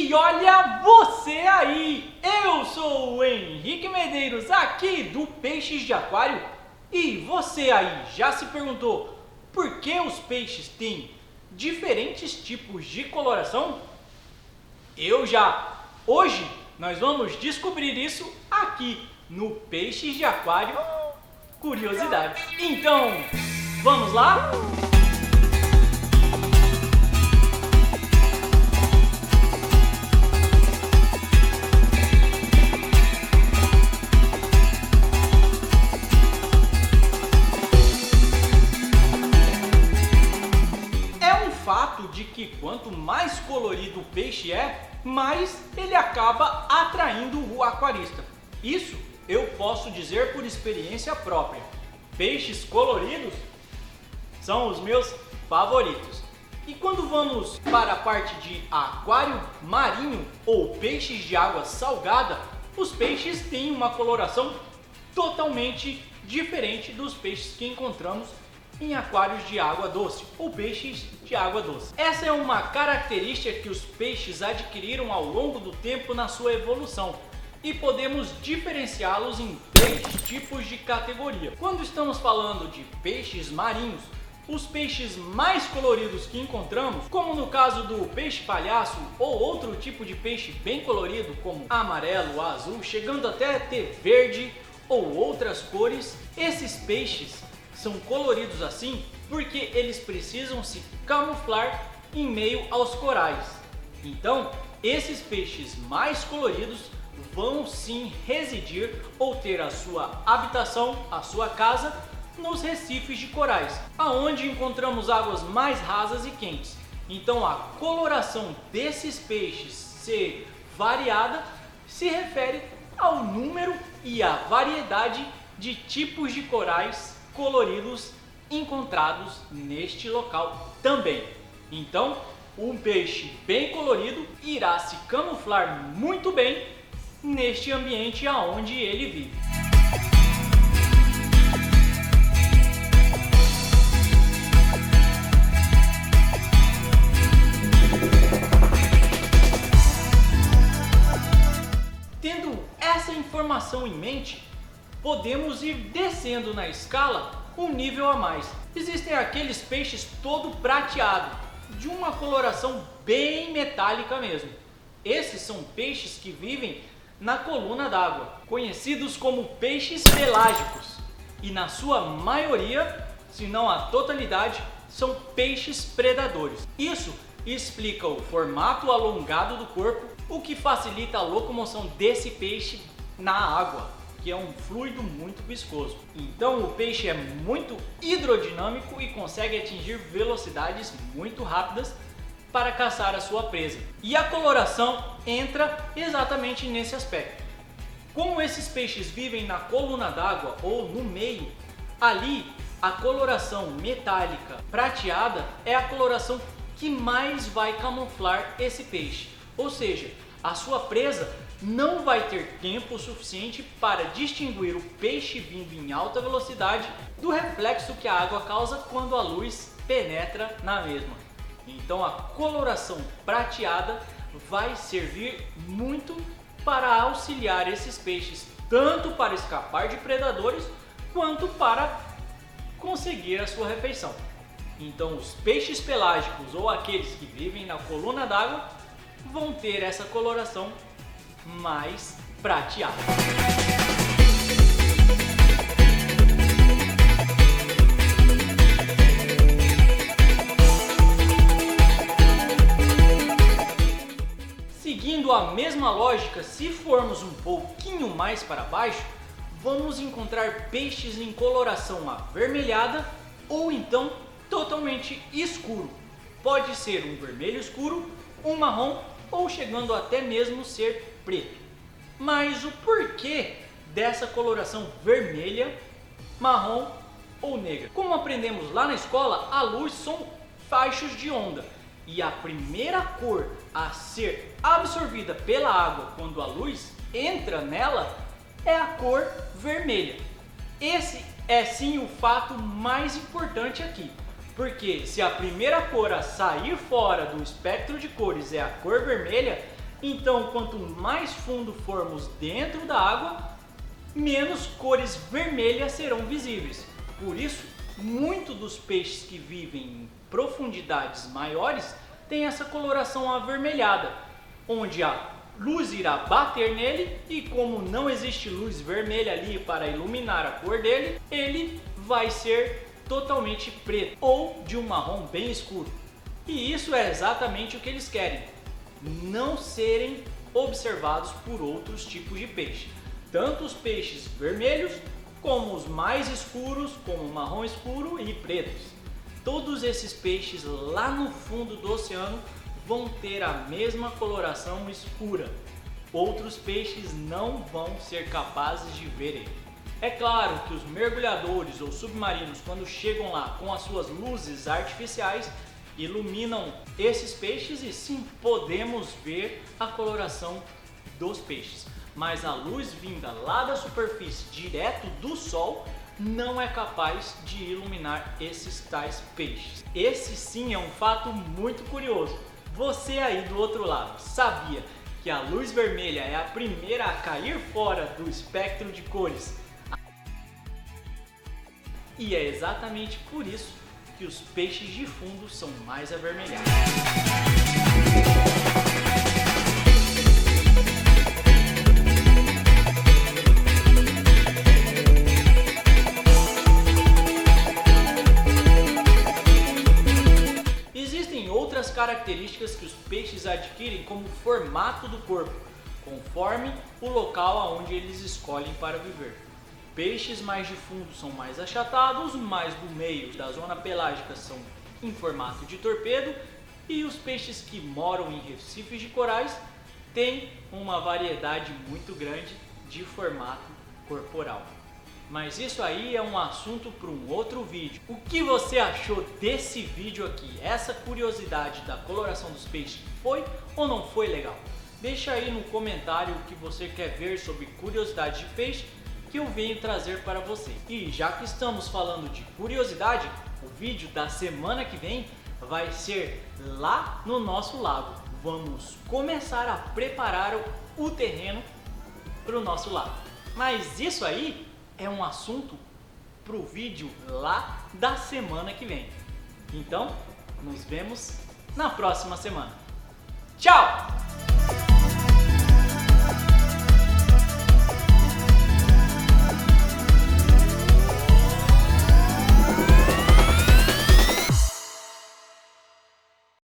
E olha você aí! Eu sou o Henrique Medeiros, aqui do Peixes de Aquário. E você aí já se perguntou por que os peixes têm diferentes tipos de coloração? Eu já! Hoje nós vamos descobrir isso aqui no Peixes de Aquário Curiosidades. Então, vamos lá? Fato de que quanto mais colorido o peixe é, mais ele acaba atraindo o aquarista. Isso eu posso dizer por experiência própria. Peixes coloridos são os meus favoritos. E quando vamos para a parte de aquário marinho ou peixes de água salgada, os peixes têm uma coloração totalmente diferente dos peixes que encontramos em aquários de água doce ou peixes de água doce. Essa é uma característica que os peixes adquiriram ao longo do tempo na sua evolução e podemos diferenciá-los em 3 tipos de categoria. Quando estamos falando de peixes marinhos, os peixes mais coloridos que encontramos, como no caso do peixe palhaço ou outro tipo de peixe bem colorido como amarelo, azul, chegando até a ter verde ou outras cores, esses peixes são coloridos assim porque eles precisam se camuflar em meio aos corais. Então, esses peixes mais coloridos vão sim residir ou ter a sua habitação, a sua casa, nos recifes de corais, aonde encontramos águas mais rasas e quentes. Então, a coloração desses peixes ser variada se refere ao número e à variedade de tipos de corais coloridos encontrados neste local também. Então, um peixe bem colorido irá se camuflar muito bem neste ambiente aonde ele vive. Tendo essa informação em mente, podemos ir descendo na escala um nível a mais. Existem aqueles peixes todo prateado, de uma coloração bem metálica mesmo. Esses são peixes que vivem na coluna d'água, conhecidos como peixes pelágicos. E na sua maioria, se não a totalidade, são peixes predadores. Isso explica o formato alongado do corpo, o que facilita a locomoção desse peixe na água, que é um fluido muito viscoso. Então o peixe é muito hidrodinâmico e consegue atingir velocidades muito rápidas para caçar a sua presa. E a coloração entra exatamente nesse aspecto. Como esses peixes vivem na coluna d'água ou no meio, ali a coloração metálica prateada é a coloração que mais vai camuflar esse peixe. Ou seja, a sua presa não vai ter tempo suficiente para distinguir o peixe vindo em alta velocidade do reflexo que a água causa quando a luz penetra na mesma. Então a coloração prateada vai servir muito para auxiliar esses peixes, tanto para escapar de predadores quanto para conseguir a sua refeição. Então os peixes pelágicos ou aqueles que vivem na coluna d'água vão ter essa coloração mais prateada. Seguindo a mesma lógica, se formos um pouquinho mais para baixo, vamos encontrar peixes em coloração avermelhada ou então totalmente escuro. Pode ser um vermelho escuro, um marrom ou chegando até mesmo ser preto. Mas o porquê dessa coloração vermelha, marrom ou negra? Como aprendemos lá na escola, a luz são faixas de onda e a primeira cor a ser absorvida pela água quando a luz entra nela é a cor vermelha. Esse é sim o fato mais importante aqui, porque se a primeira cor a sair fora do espectro de cores é a cor vermelha, Então, quanto mais fundo formos dentro da água, menos cores vermelhas serão visíveis. Por isso, muitos dos peixes que vivem em profundidades maiores têm essa coloração avermelhada, onde a luz irá bater nele e como não existe luz vermelha ali para iluminar a cor dele, ele vai ser totalmente preto ou de um marrom bem escuro. E isso é exatamente o que eles querem, não serem observados por outros tipos de peixe. Tanto os peixes vermelhos, como os mais escuros, como o marrom escuro e pretos. Todos esses peixes lá no fundo do oceano vão ter a mesma coloração escura. Outros peixes não vão ser capazes de ver ele. É claro que os mergulhadores ou submarinos, quando chegam lá com as suas luzes artificiais, iluminam esses peixes e sim podemos ver a coloração dos peixes. Mas a luz vinda lá da superfície, direto do sol, não é capaz de iluminar esses tais peixes. Esse sim é um fato muito curioso. Você aí do outro lado, sabia que a luz vermelha é a primeira a cair fora do espectro de cores? E é exatamente por isso que os peixes de fundo são mais avermelhados. Existem outras características que os peixes adquirem, como o formato do corpo, conforme o local aonde eles escolhem para viver. Peixes mais de fundo são mais achatados, mais do meio da zona pelágica são em formato de torpedo e os peixes que moram em recifes de corais têm uma variedade muito grande de formato corporal. Mas isso aí é um assunto para um outro vídeo. O que você achou desse vídeo aqui? Essa curiosidade da coloração dos peixes foi ou não foi legal? Deixa aí no comentário o que você quer ver sobre curiosidade de peixe que eu venho trazer para você. E já que estamos falando de curiosidade, o vídeo da semana que vem vai ser lá no nosso lago. Vamos começar a preparar o terreno para o nosso lago. Mas isso aí é um assunto para o vídeo lá da semana que vem. Então, nos vemos na próxima semana. Tchau!